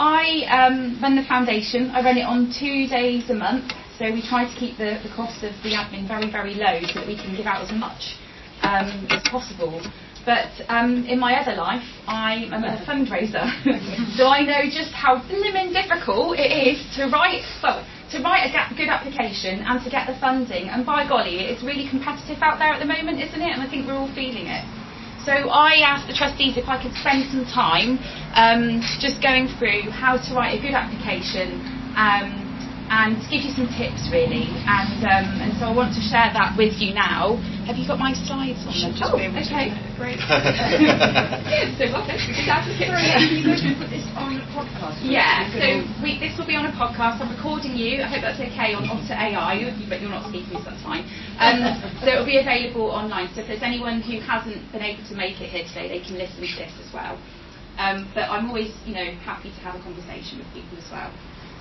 I run the foundation. I run it on 2 days a month, so we try to keep the cost of the admin very, very low so that we can give out as much as possible. But in my other life, I'm a fundraiser, so I know just how blimmin' difficult it is to write a good application and to get the funding. And by golly, it's really competitive out there at the moment, isn't it? And I think we're all feeling it. So I asked the trustees if I could spend some time just going through how to write a good application and give you some tips really. And so I want to share that with you now. Have you got my slides on them? Oh, okay, great. So what? You guys can put this on a podcast. Yeah, so this will be on a podcast. I'm recording you. I hope that's okay onto AI, but you're not speaking, so that's fine. So it will be available online. So if there's anyone who hasn't been able to make it here today, they can listen to this as well. But I'm always, happy to have a conversation with people as well.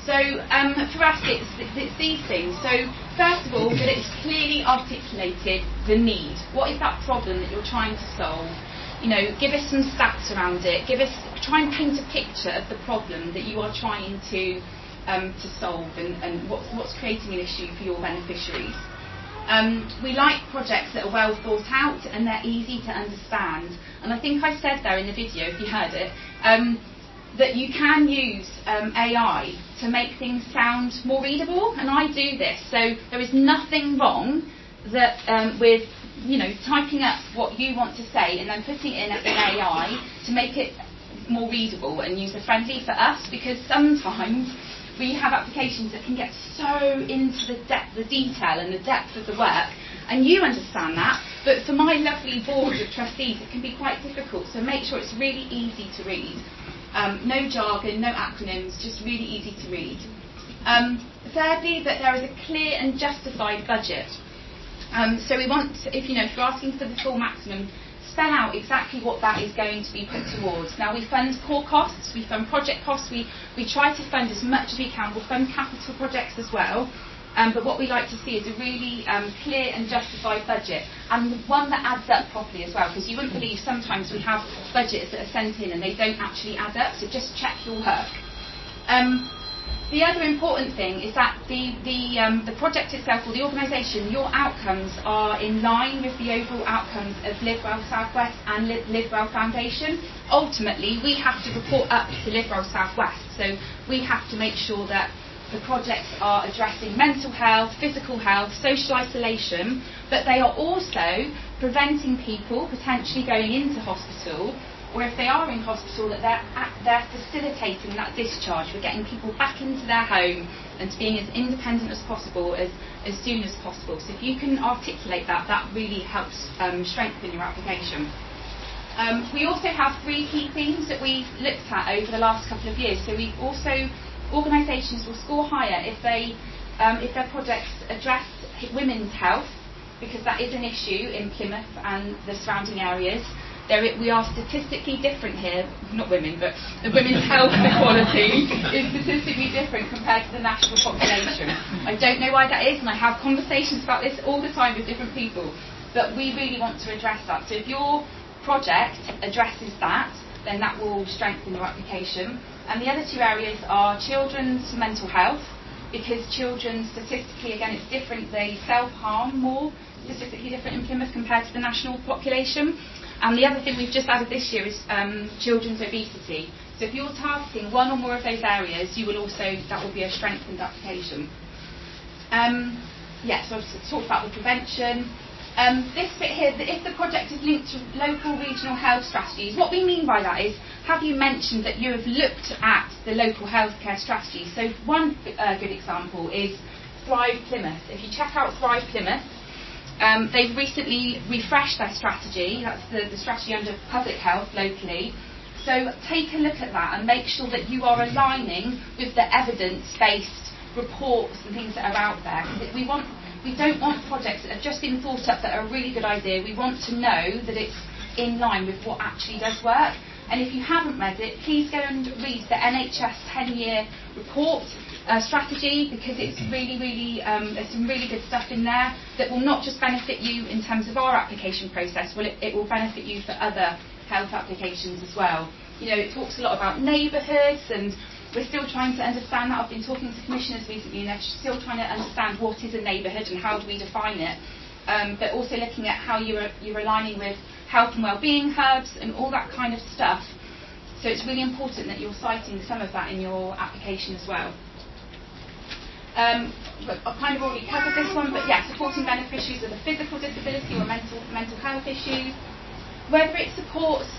So for us, it's these things. So first of all, that it's clearly articulated the need. What is that problem that you're trying to solve? Give us some stats around it. Try and paint a picture of the problem that you are trying to solve and what's creating an issue for your beneficiaries. We like projects that are well thought out and they're easy to understand. And I think I said there in the video, if you heard it, that you can use AI to make things sound more readable, and I do this. So there is nothing wrong that with typing up what you want to say and then putting it in AI to make it more readable and user friendly for us, because sometimes we have applications that can get so into the detail and the depth of the work, and you understand that, but for my lovely board of trustees it can be quite difficult, so make sure it's really easy to read. No jargon, no acronyms, just really easy to read. Thirdly, that there is a clear and justified budget. So we want, if you're asking for the full maximum, spell out exactly what that is going to be put towards. Now we fund core costs, we fund project costs, we try to fund as much as we can. We'll fund capital projects as well. But what we like to see is a really clear and justified budget, and one that adds up properly as well, because you wouldn't believe sometimes we have budgets that are sent in and they don't actually add up, so just check your work. The other important thing is that the project itself, or the organisation, your outcomes are in line with the overall outcomes of Livewell South West and Livewell Foundation. Ultimately, we have to report up to Livewell South West, so we have to make sure that the projects are addressing mental health, physical health, social isolation, but they are also preventing people potentially going into hospital, or if they are in hospital, that they're facilitating that discharge. We're getting people back into their home and being as independent as possible as soon as possible. So if you can articulate that really helps strengthen your application. We also have 3 key themes that we've looked at over the last couple of years. So we also organisations will score higher if their projects address women's health, because that is an issue in Plymouth and the surrounding areas. We are statistically different here, not women, but the women's health equality is statistically different compared to the national population. I don't know why that is, and I have conversations about this all the time with different people, but we really want to address that. So if your project addresses that, then that will strengthen your application. And the other 2 areas are children's mental health, because children statistically, again, it's different, they self-harm more, statistically different in Plymouth compared to the national population. And the other thing we've just added this year is children's obesity. So if you're targeting one or more of those areas, that will be a strengthened application. So I've talked about the prevention. This bit here, if the project is linked to local regional health strategies, what we mean by that is, have you mentioned that you have looked at the local healthcare strategy? So one good example is Thrive Plymouth. If you check out Thrive Plymouth, they've recently refreshed their strategy. That's the strategy under public health locally. So take a look at that and make sure that you are aligning with the evidence-based reports and things that are out there. We don't want projects that have just been thought up that are a really good idea. We want to know that it's in line with what actually does work. And if you haven't read it, please go and read the NHS 10-year report strategy, because it's really, there's some really good stuff in there that will not just benefit you in terms of our application process, it will benefit you for other health applications as well. It talks a lot about neighbourhoods and we're still trying to understand that. I've been talking to commissioners recently, and they're still trying to understand what is a neighbourhood and how do we define it. But also looking at how you're aligning with health and wellbeing hubs and all that kind of stuff. So it's really important that you're citing some of that in your application as well. I've kind of already covered this one, but yeah, supporting beneficiaries with a physical disability or mental health issues. Whether it supports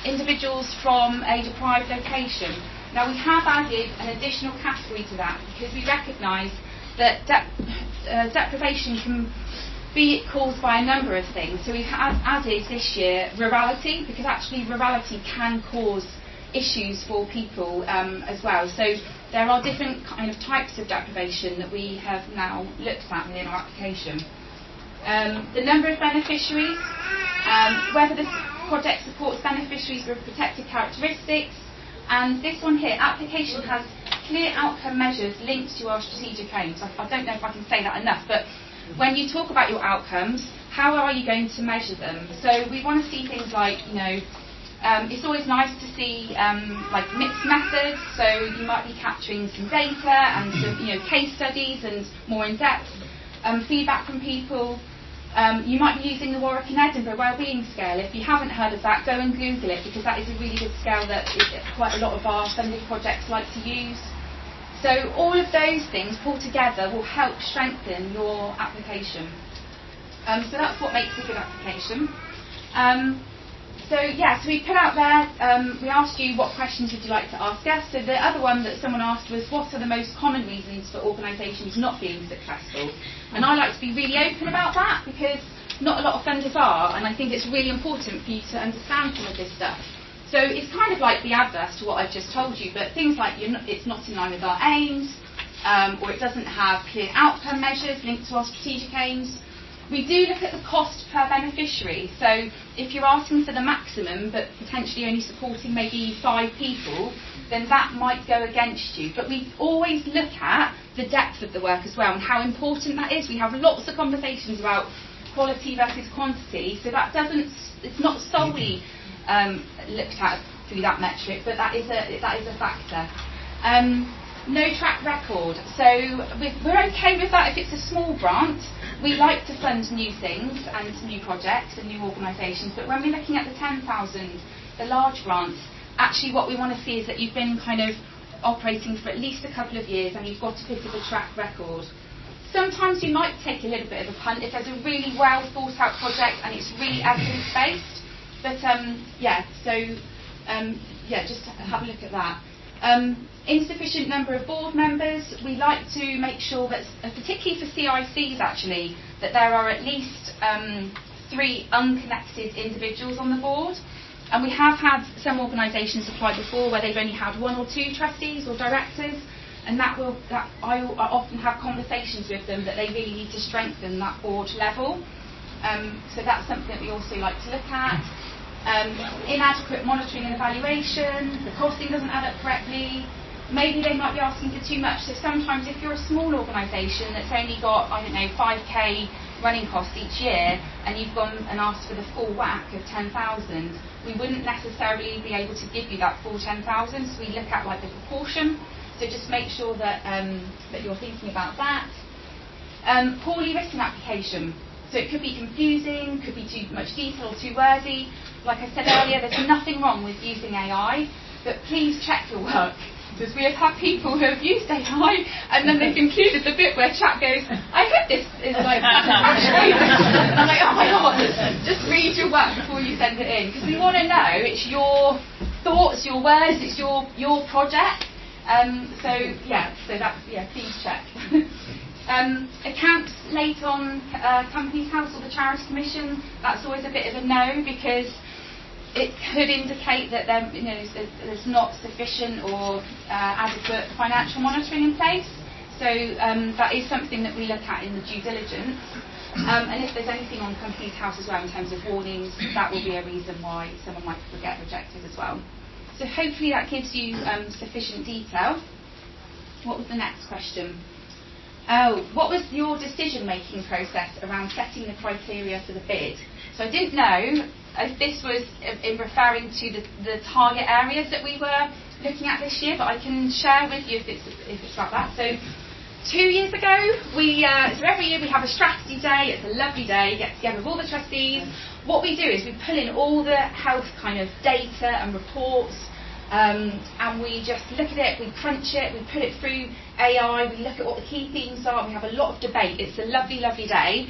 individuals from a deprived location. Now we have added an additional category to that because we recognise that deprivation can be caused by a number of things. So we have added this year rurality, because actually rurality can cause issues for people as well. So there are different kind of types of deprivation that we have now looked at within our application. The number of beneficiaries, whether the project supports beneficiaries with protected characteristics, and this one here, application has clear outcome measures linked to our strategic aims. I don't know if I can say that enough, but when you talk about your outcomes, how are you going to measure them? So we want to see things like, it's always nice to see like mixed methods, so you might be capturing some data and some case studies and more in-depth feedback from people. You might be using the Warwick and Edinburgh Wellbeing Scale. If you haven't heard of that, go and Google it, because that is a really good scale that quite a lot of our funded projects like to use. So all of those things pulled together will help strengthen your application. So that's what makes a good application. So we put out there, we asked you what questions would you like to ask us. So the other one that someone asked was, what are the most common reasons for organisations not being successful? And I like to be really open about that, because not a lot of funders are, and I think it's really important for you to understand some of this stuff. So it's kind of like the adverse to what I've just told you, but things like it's not in line with our aims, or it doesn't have clear outcome measures linked to our strategic aims. We do look at the cost per beneficiary. So if you're asking for the maximum but potentially only supporting maybe 5 people, then that might go against you. But we always look at the depth of the work as well and how important that is. We have lots of conversations about quality versus quantity, so it's not solely looked at through that metric, but that is a factor. No track record. So we're okay with that if it's a small grant. We like to fund new things and new projects and new organisations, but when we're looking at the 10,000, the large grants, actually what we want to see is that you've been kind of operating for at least a couple of years and you've got a bit of a track record. Sometimes you might take a little bit of a punt if there's a really well thought out project and it's really evidence based. But just have a look at that. Insufficient number of board members. We like to make sure that, particularly for CICs actually, that there are at least 3 unconnected individuals on the board. And we have had some organisations apply before where they've only had 1 or 2 trustees or directors, and I often have conversations with them that they really need to strengthen that board level. So that's something that we also like to look at. Inadequate monitoring and evaluation, the costing doesn't add up correctly, maybe they might be asking for too much. So sometimes if you're a small organisation that's only got, 5k running costs each year, and you've gone and asked for the full whack of 10,000, we wouldn't necessarily be able to give you that full 10,000, so we look at the proportion. So just make sure that you're thinking about that. Poorly written application. So it could be confusing, could be too much detail or too wordy. Like I said earlier, there's nothing wrong with using AI, but please check your work. Because we have had people who have used AI and then they've included the bit where chat goes, I hope this is like, I'm like, oh my god, just read your work before you send it in. Because we want to know it's your thoughts, your words, it's your project. Please check. Accounts late on Companies House or the Charity Commission, that's always a bit of a no, because it could indicate that there's not sufficient or adequate financial monitoring in place. So that is something that we look at in the due diligence. And if there's anything on Companies House as well in terms of warnings, that will be a reason why someone might get rejected as well. So hopefully that gives you sufficient detail. What was the next question? What was your decision-making process around setting the criteria for the bid? So I didn't know if this was in referring to the target areas that we were looking at this year, but I can share with you if it's like that. So 2 years ago, so every year we have a strategy day. It's a lovely day, get together with all the trustees. What we do is we pull in all the health kind of data and reports, and we just look at it, we crunch it, we put it through AI, we look at what the key themes are, we have a lot of debate. It's a lovely, lovely day.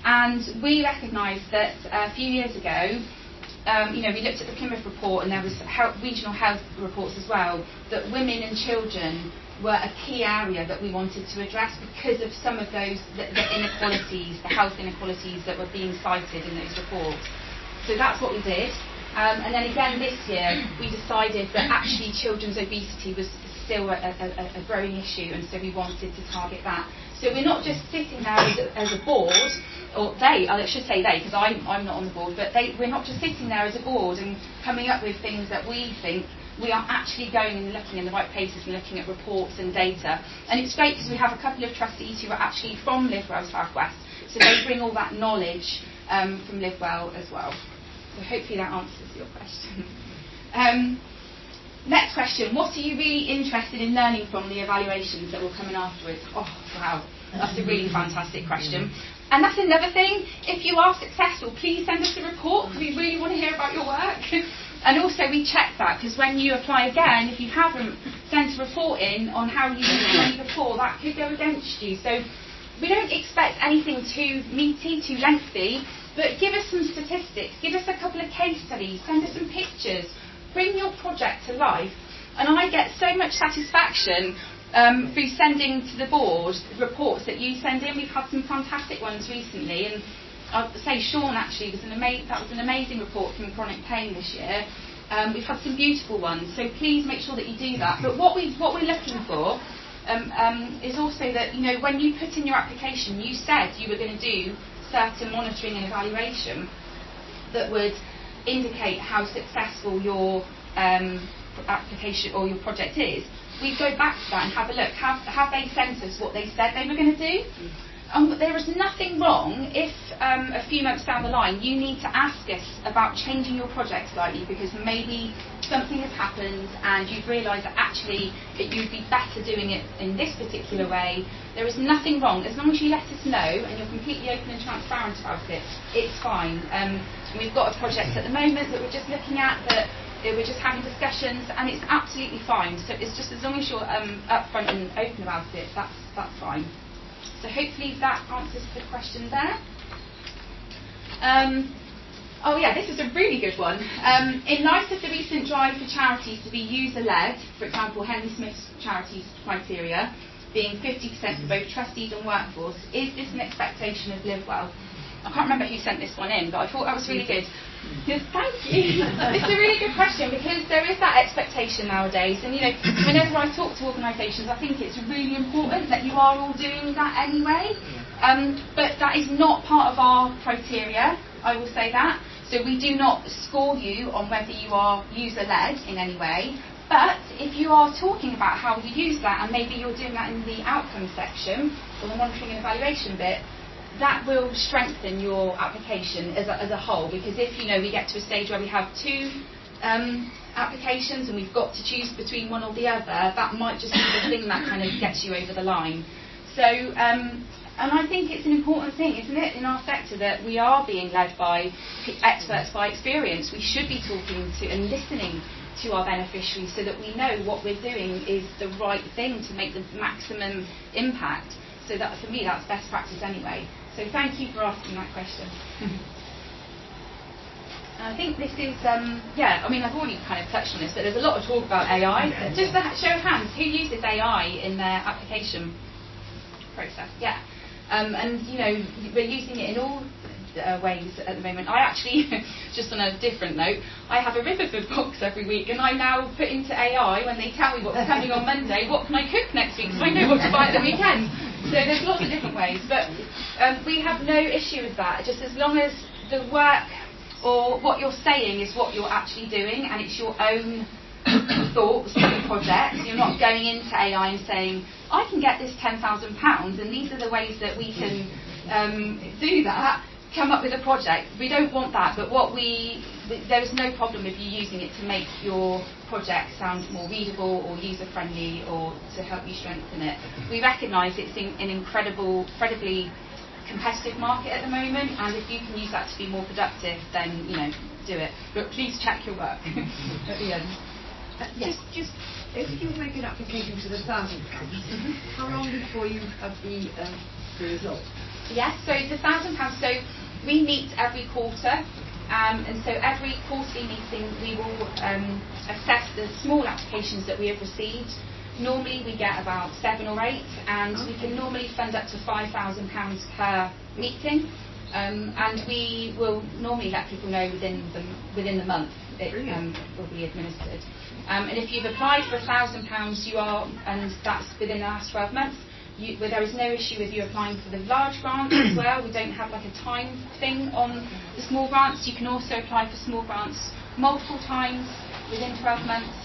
And we recognised that a few years ago, we looked at the Plymouth report, and there was regional health reports as well, that women and children were a key area that we wanted to address because of some of those the inequalities, the health inequalities that were being cited in those reports. So that's what we did. And then again this year, we decided that actually children's obesity was still a growing issue, and so we wanted to target that. So we're not just sitting there as a board, or I should say they, because I'm not on the board, but we're not just sitting there as a board and coming up with things that we think. We are actually going and looking in the right places and looking at reports and data. And it's great because we have a couple of trustees who are actually from Livewell South West, so they bring all that knowledge from Livewell as well. So hopefully that answers your question. Next question, what are you really interested in learning from the evaluations that will come in afterwards? Oh, wow, that's a really fantastic question. And that's another thing, if you are successful, please send us a report, because we really want to hear about your work. And also we check that, because when you apply again, if you haven't sent a report in on how you did it before, that could go against you. So we don't expect anything too meaty, too lengthy, but give us some statistics, give us a couple of case studies, send us some pictures, bring your project to life. And I get so much satisfaction through sending to the board reports that you send in. We've had some fantastic ones recently, and I'll say Sean actually was that was an amazing report from chronic pain this year. We've had some beautiful ones, so please make sure that you do that. But what we're looking for is also that, when you put in your application, you said you were going to do certain monitoring and evaluation that would indicate how successful your application or your project is. We go back to that and have a look. Have they sent us what they said they were going to do? There is nothing wrong if a few months down the line you need to ask us about changing your project slightly because maybe something has happened and you've realised that actually you'd be better doing it in this particular way. There is nothing wrong. As long as you let us know and you're completely open and transparent about it, it's fine. We've got a project at the moment that we're just looking at that we're just having discussions, and it's absolutely fine. So it's just as long as you're upfront and open about it, that's fine. So hopefully that answers the question there. This is a really good one. In light of the recent drive for charities to be user-led, for example, Henry Smith's charities criteria being 50% for both trustees and workforce, is this an expectation of Livewell? I can't remember who sent this one in, but I thought that was really good. Yes, thank you. It's a really good question because there is that expectation nowadays, and whenever I talk to organisations, I think it's really important that you are all doing that anyway. But that is not part of our criteria, I will say that. So we do not score you on whether you are user-led in any way. But if you are talking about how you use that, and maybe you're doing that in the outcome section or the monitoring and evaluation bit, that will strengthen your application as a whole, because if we get to a stage where we have two applications and we've got to choose between one or the other, that might just be the thing that kind of gets you over the line. So and I think it's an important thing, isn't it, in our sector, that we are being led by experts by experience. We should be talking to and listening to our beneficiaries so that we know what we're doing is the right thing to make the maximum impact. So that, for me, that's best practice anyway. So thank you for asking that question. I think this is, I've already kind of touched on this, but there's a lot of talk about AI. Just a show of hands, who uses AI in their application process? Yeah. We're using it in all ways at the moment. I actually, just on a different note, I have a Riverford box every week, and I now put into AI, when they tell me what's coming on Monday, what can I cook next week, so I know what to buy at the weekend. So there's lots of different ways, but we have no issue with that, just as long as the work or what you're saying is what you're actually doing, and it's your own thoughts on the project. You're not going into AI and saying, I can get this £10,000 and these are the ways that we can do that, come up with a project. We don't want that, but what we there is no problem with you using it to make your project sound more readable or user-friendly or to help you strengthen it. We recognise it's an incredibly competitive market at the moment, and if you can use that to be more productive, then do it. But please check your work at the end. Just if you make an application for the £1,000, how long before you have the result? Yes, so the £1,000. So we meet every quarter, and so every quarterly meeting we will assess the small applications that we have received. Normally we get about 7 or 8, and we can normally fund up to £5,000 per meeting. And we will normally let people know within the month it will be administered. And if you've applied for £1,000, you are, and that's within the last 12 months, there is no issue with you applying for the large grants as well. We don't have like a time thing on the small grants. You can also apply for small grants multiple times within 12 months.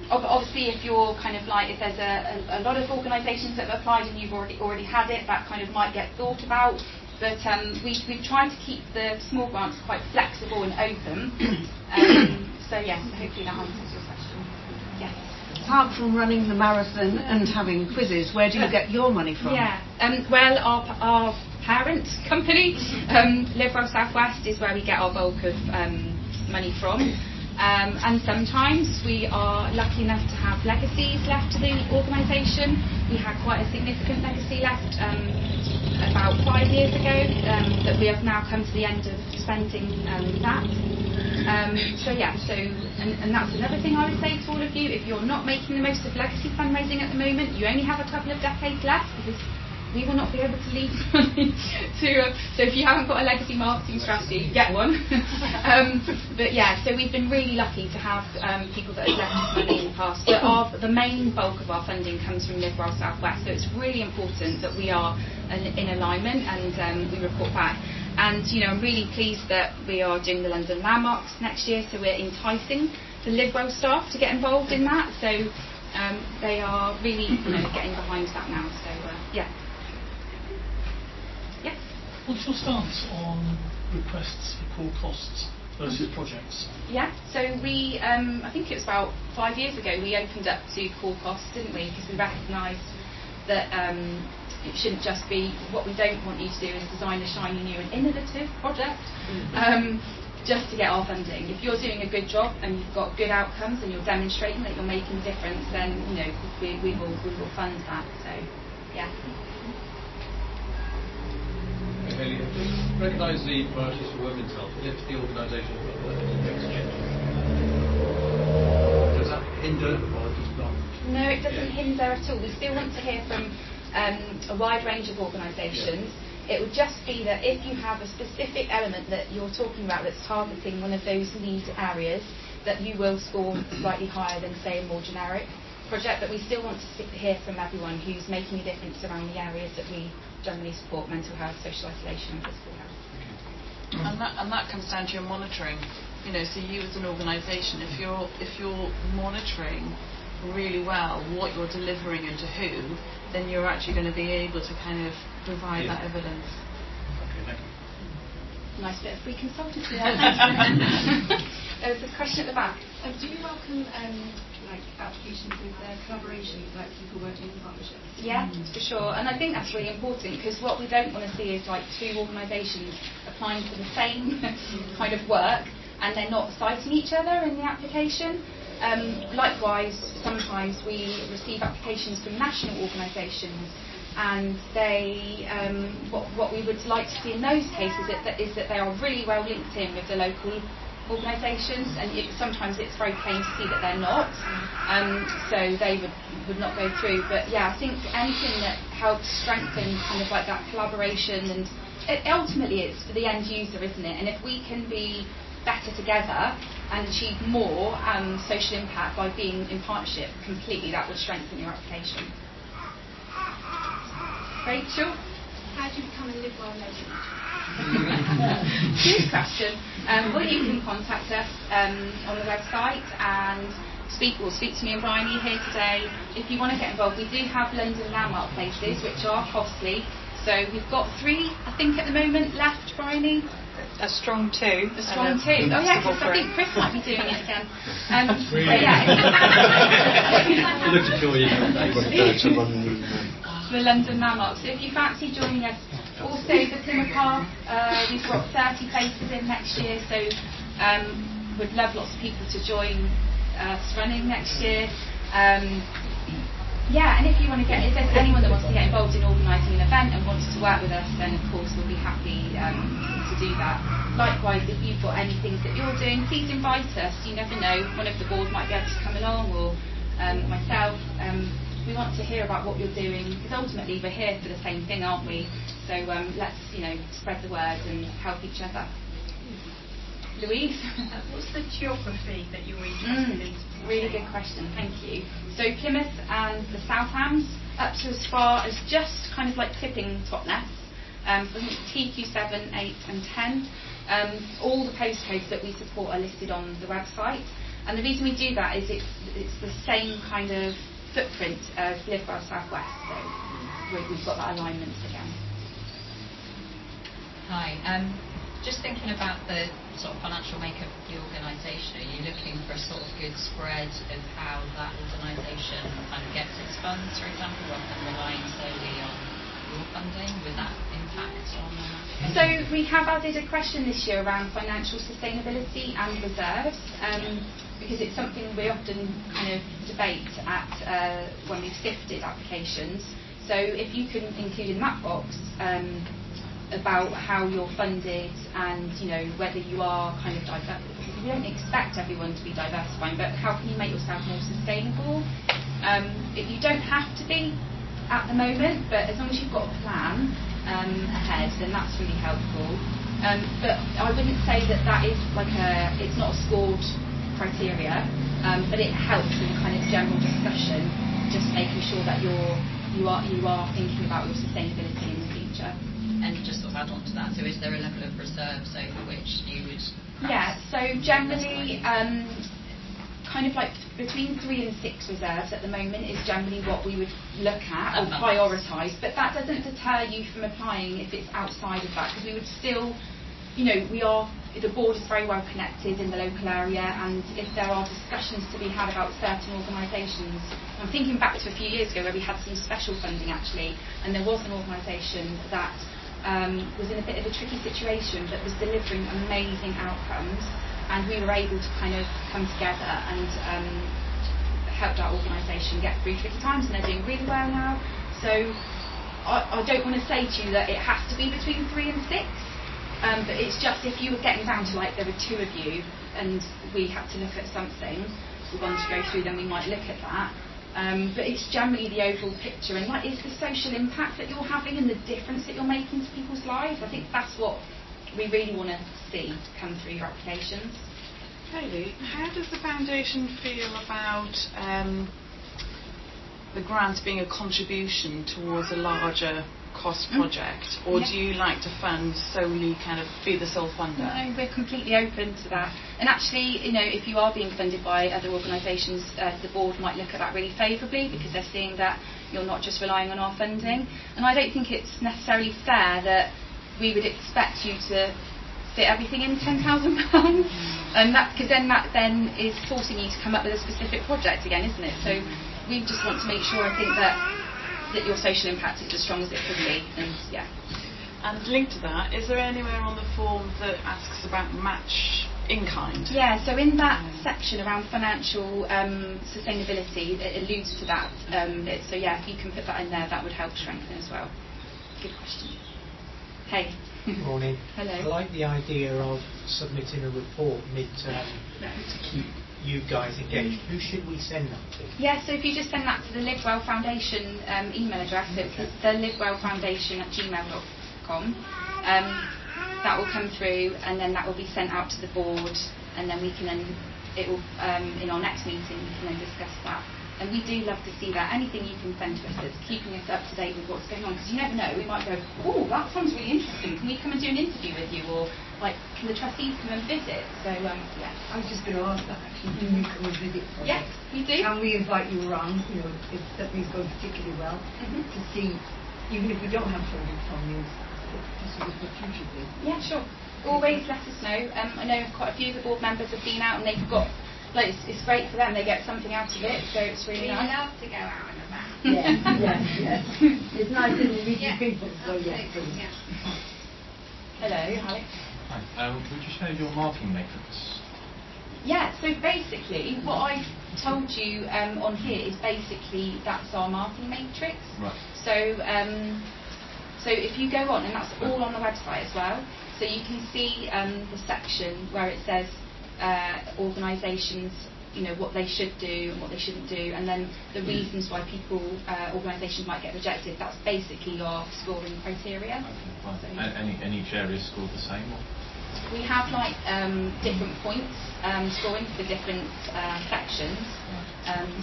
Obviously, if you're kind of like, if there's a lot of organisations that have applied and you've already had it, that kind of might get thought about. But we've tried to keep the small grants quite flexible and open. So yes, hopefully that answers your question. Yes. Apart from running the marathon and having quizzes, where do you get your money from? Yeah. Well, our parent company, Livewell South West, is where we get our bulk of money from. And sometimes we are lucky enough to have legacies left to the organisation. We had quite a significant legacy left about 5 years ago that we have now come to the end of spending that. And that's another thing I would say to all of you. If you're not making the most of legacy fundraising at the moment, you only have a couple of decades left, because we will not be able to leave money to. So if you haven't got a legacy marketing strategy, get one. But yeah, so we've been really lucky to have people that have left us money in the past. But the main bulk of our funding comes from Livewell South West. So it's really important that we are in alignment and we report back. And I'm really pleased that we are doing the London Landmarks next year. So we're enticing the Livewell staff to get involved in that. So they are really getting behind that now. So yeah. Yes. What's your stance on requests for core costs versus projects? Yeah, so we, I think it was about 5 years ago, we opened up to core costs, didn't we? Because we recognised that it shouldn't just be, what we don't want you to do is design a shiny new and innovative project just to get our funding. If you're doing a good job and you've got good outcomes and you're demonstrating that you're making a difference, then we will fund that. So yeah. Hayley, recognise the priorities for women's health. If the organisation does that hinder or does not? No, it doesn't hinder at all. We still want to hear from a wide range of organisations. Yeah. It would just be that if you have a specific element that you're talking about that's targeting one of those need areas, that you will score slightly higher than, say, a more generic project. But we still want to hear from everyone who's making a difference around the areas that we generally support: mental health, social isolation and physical health. And that comes down to your monitoring. So you as an organisation, if you're monitoring really well what you're delivering and to who, then you're actually going to be able to kind of provide that evidence. Okay, thank you. Nice bit of free consultancy there. There was a question at the back. Do you welcome applications with collaboration, like people working in partnerships? Yeah, for sure. And I think that's really important, because what we don't want to see is like two organisations applying for the same kind of work and they're not citing each other in the application. Likewise, sometimes we receive applications from national organisations, and they what we would like to see in those cases is that they are really well linked in with the local organisations, and sometimes it's very plain to see that they're not, so they would not go through. But yeah, I think anything that helps strengthen kind of like that collaboration, and ultimately it's for the end user, isn't it? And if we can be better together and achieve more social impact by being in partnership, completely, that would strengthen your application. Rachel? How do you become a Livewell legend? Good question. Well, you can contact us on the website and speak to me and Bryony here today. If you want to get involved, we do have London landmark places, which are costly. So we've got 3, I think, at the moment left, Bryony. A strong 2. A strong 2. Oh yeah, because I think Chris might be doing it again. So yeah. Look to call you. The London Landmark. So if you fancy joining us, also the Plymouth Park, we've got 30 places in next year, so would love lots of people to join us running next year. Yeah, and if you want to if there's anyone that wants to get involved in organising an event and wants to work with us, then of course we'll be happy to do that. Likewise, if you've got any things that you're doing, please invite us. You never know, one of the board might be able to come along, or myself. We want to hear about what you're doing, because ultimately we're here for the same thing, aren't we? So let's spread the word and help each other. Louise? What's the geography that you're interested in? Really good question, thank you. So Plymouth and the South Hams, up to as far as just kind of like clipping Totnes. So I think TQ7, 8 and 10. All the postcodes that we support are listed on the website. And the reason we do that is it's the same kind of footprint as Livewell South West. So we've got that alignment again. Hi. Just thinking about the sort of financial makeup of the organisation, are you looking for a sort of good spread of how that organisation kind of gets its funds, for example, rather than relying solely on your funding? Would that impact on that? So we have added a question this year around financial sustainability and reserves, because it's something we often kind of debate at when we've sifted applications. So if you can include in that box about how you're funded and whether you are kind of diverse. We don't expect everyone to be diversifying, but how can you make yourself more sustainable? If you don't have to be at the moment, but as long as you've got a plan ahead, then that's really helpful. But I wouldn't say that is like it's not a scored criteria, but it helps in kind of general discussion, just making sure that you are thinking about your sustainability in the future. And just sort of add on to that, so is there a level of reserves over which you would... Yeah, so generally kind of like between 3 and 6 reserves at the moment is generally what we would look at or prioritise, but that doesn't deter you from applying if it's outside of that, because we would still, the board is very well connected in the local area, and if there are discussions to be had about certain organisations, I'm thinking back to a few years ago where we had some special funding actually, and there was an organisation that was in a bit of a tricky situation but was delivering amazing outcomes, and we were able to kind of come together and help that organisation get through tricky times, and they're doing really well now. So I don't want to say to you that it has to be between 3 and 6, but it's just if you were getting down to like there were 2 of you and we had to look at something, we wanted to go through, then we might look at that. But it's generally the overall picture, and what is the social impact that you're having and the difference that you're making to people's lives. I think that's what we really want to see come through your applications. Hayley, how does the foundation feel about the grant being a contribution towards a larger cost project, or do you like to fund solely, kind of be the sole funder? No, we're completely open to that. And actually, if you are being funded by other organisations, the board might look at that really favourably, because they're seeing that you're not just relying on our funding. And I don't think it's necessarily fair that we would expect you to fit everything in £10,000, and that, because then that is forcing you to come up with a specific project again, isn't it? So we just want to make sure, I think, that your social impact is as strong as it could be, and yeah. And linked to that, is there anywhere on the form that asks about match in kind? Yeah, so in that section around financial sustainability, it alludes to that. So yeah, if you can put that in there, that would help strengthen as well. Good question. Hey. Good morning. Hello. I like the idea of submitting a report mid-term to keep you guys engaged. Who should we send that to? Yeah, so if you just send that to the Livewell Foundation email address, it's the livewellfoundation@gmail.com. That will come through, and then that will be sent out to the board, and then it will in our next meeting we can then discuss that. And we do love to see that. Anything you can send to us that's keeping us up to date with what's going on, because you never know, we might go, oh, that sounds really interesting, can we come and do an interview with you, or like, can the trustees come and visit? So yeah. I was just going to ask that actually. Do you come and visit projects? Yes, we do. Can we invite you around, if something's going particularly well, to see, even if we don't have funding from you, just for future things? Yeah, sure. always let us know. I know quite a few of the board members have been out and they've got, like, it's great for them, they get something out of it, so it's really nice. We love to go out and about. Yes. It's nice to meet people, so yes. Yeah. Hello, Alex. Hi. Would you share your marking matrix? Yeah, so basically what I've told you on here is basically that's our marking matrix. Right. So if you go on, and that's all on the website as well, so you can see the section where it says organisations, what they should do and what they shouldn't do, and then the reasons why organisations might get rejected. That's basically our scoring criteria. Okay, fine. So, And each area is scored the same? Or? we have different points scoring for different sections.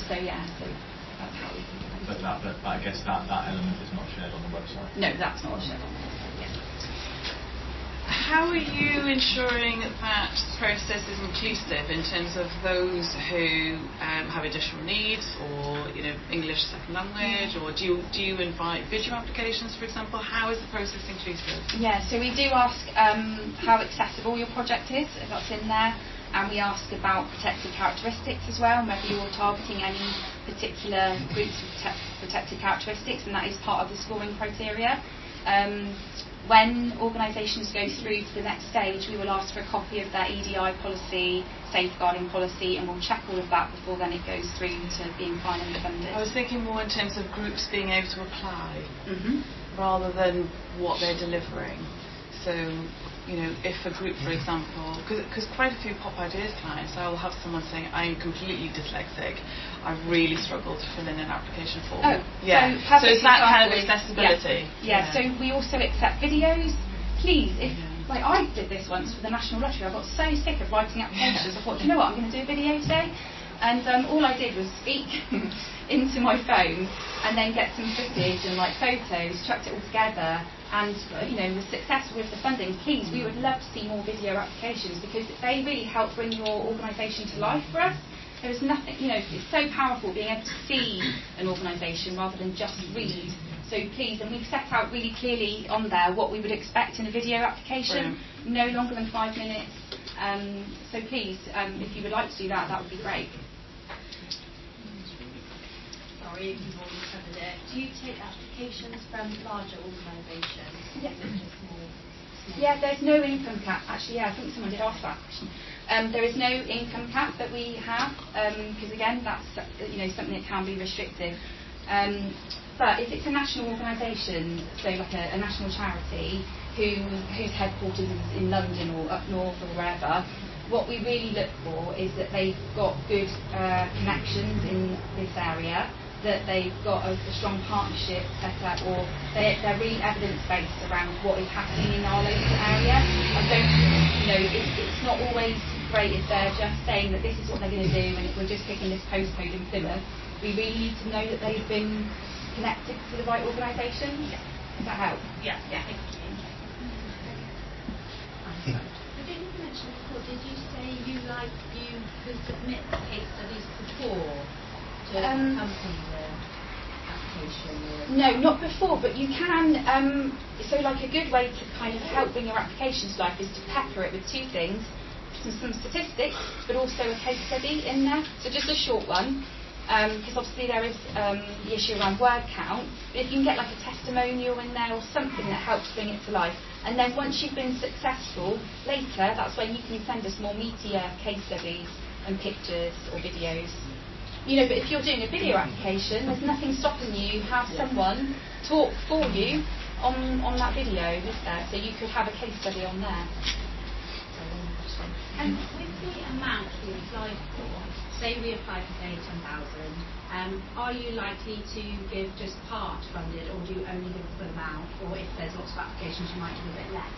So that's how we can. But I guess that element is not shared on the website. No, that's not shared on the website. How are you ensuring that the process is inclusive in terms of those who have additional needs, or English second language, or do you invite video applications, for example? How is the process inclusive? Yeah, so we do ask how accessible your project is, if that's in there, and we ask about protected characteristics as well, and whether you're targeting any particular groups with protected characteristics, and that is part of the scoring criteria. When organisations go through to the next stage, we will ask for a copy of their EDI policy, safeguarding policy, and we'll check all of that before then it goes through to being finally funded. I was thinking more in terms of groups being able to apply, rather than what they're delivering. So, if a group, for example, because quite a few pop ideas clients, I will have someone saying, I'm completely dyslexic, I really struggle to fill in an application form. Oh, yeah. So it's that kind of accessibility. Yeah. So we also accept videos. Please, if I did this once for the National Lottery, I got so sick of writing applications, I thought, you know what, I'm going to do a video today. And all I did was speak into my phone and then get some footage and photos, chucked it all together, and was successful with the funding. Please, we would love to see more video applications because they really help bring your organisation to life for us. There is nothing, it's so powerful being able to see an organisation rather than just read. So please, and we've set out really clearly on there what we would expect in a video application, no longer than 5 minutes. So please, if you would like to do that, that would be great. Sorry if you've already covered it. Do you take applications from larger organisations? Yeah. Small? Yeah, there's no income cap. Actually, I think someone did ask that question. There is no income cap that we have, because again, that's something that can be restrictive. But if it's a national organisation, so like a national charity whose headquarters is in London or up north or wherever, what we really look for is that they've got good connections in this area, that they've got a strong partnership set up, or they're really evidence-based around what is happening in our local area. I don't, it's not always great if they're just saying that this is what they're going to do, and if we're just picking this postcode in Plymouth, we really need to know that they've been connected to the right organisation. Yeah. Does that help? Yeah. Thank you. I didn't mention before, did you say you could submit case studies before to accompany the application? No, not before, but you can. So a good way to kind of help bring your application to life is to pepper it with two things, some statistics, but also a case study in there. So just a short one, because obviously there is the issue around word count. But if you can get a testimonial in there or something that helps bring it to life, and then once you've been successful, later that's when you can send us more meatier case studies and pictures or videos. But if you're doing a video application, there's nothing stopping you have someone talk for you on that video, is there? So you could have a case study on there. And with the amount we applied for, say we applied for say 10,000, are you likely to give just part funded, or do you only give a full amount? Or if there's lots of applications, you might give a bit less?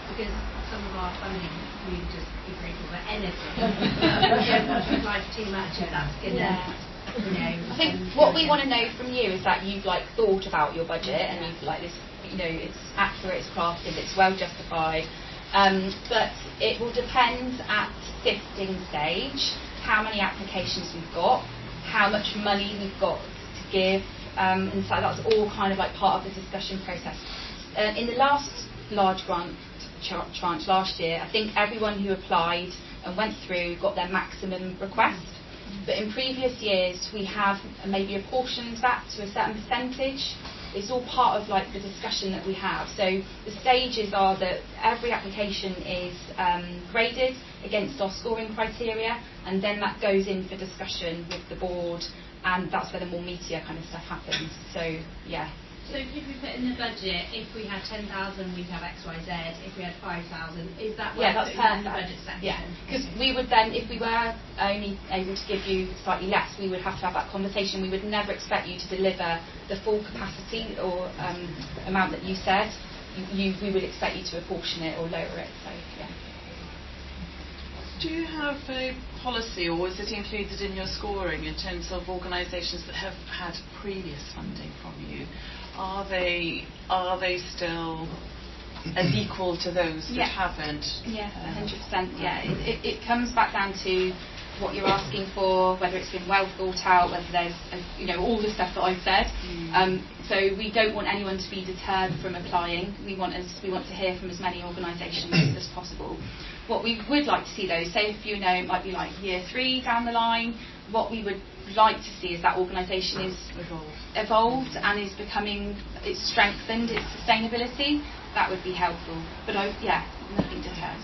Because some of our funding, we just be grateful for anything. If you apply for too much, that's going to... I think what we want to know from you is that you've thought about your budget and you've this, it's accurate, it's crafted, it's well justified. But it will depend at sifting stage how many applications we've got, how much money we've got to give, and so that's all kind of part of the discussion process. In the last large grant tranche last year, I think everyone who applied and went through got their maximum request. But in previous years, we have maybe apportioned that to a certain percentage. It's all part of like the discussion that we have. So the stages are that every application is graded against our scoring criteria, and then that goes in for discussion with the board, and that's where the more meatier kind of stuff happens. So yeah. So if we put in the budget, if we had 10,000, we'd have X, Y, Z. If we had 5,000, is that what that's in the perfect. budget section? Yeah, because we would then, if we were only able to give you slightly less, we would have to have that conversation. We would never expect you to deliver the full capacity or amount that you said. We would expect you to apportion it or lower it. So yeah. Do you have a policy, or is it included in your scoring in terms of organisations that have had previous funding from you? Are they still as equal to those that haven't? Yeah, 100%. Yeah, it comes back down to what you're asking for, whether it's been well thought out, whether there's all the stuff that I've said. So we don't want anyone to be deterred from applying. We want to hear from as many organisations as possible. What we would like to see though, say if it might be like year 3 down the line, what we would like to see is that organisation is evolved and is becoming, it's strengthened, its sustainability. That would be helpful. But nothing deters.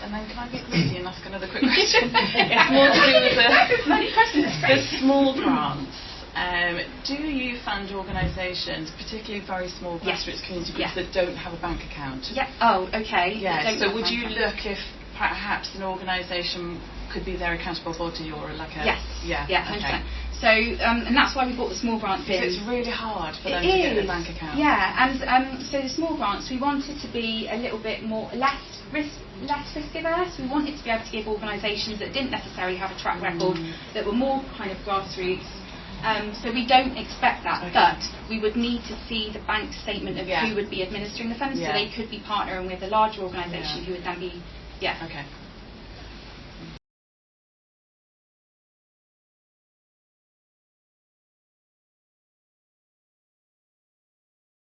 And then can I be greedy and ask another quick question? It's more to do with the small grants. Do you fund organisations, particularly very small grassroots community groups that don't have a bank account? Yeah. Oh, okay. Yeah. So would you look if perhaps an organisation could be their accountable body or like a... Yes. Yeah. 100%. Okay. So, and that's why we brought the small grants in. Because it's really hard for them to get a bank account. Yeah, and so the small grants, we wanted to be a little bit more less risk averse. We wanted to be able to give organisations that didn't necessarily have a track record, that were more kind of grassroots. So we don't expect that, but we would need to see the bank statement of who would be administering the funds, so they could be partnering with a larger organisation who would then be, Okay.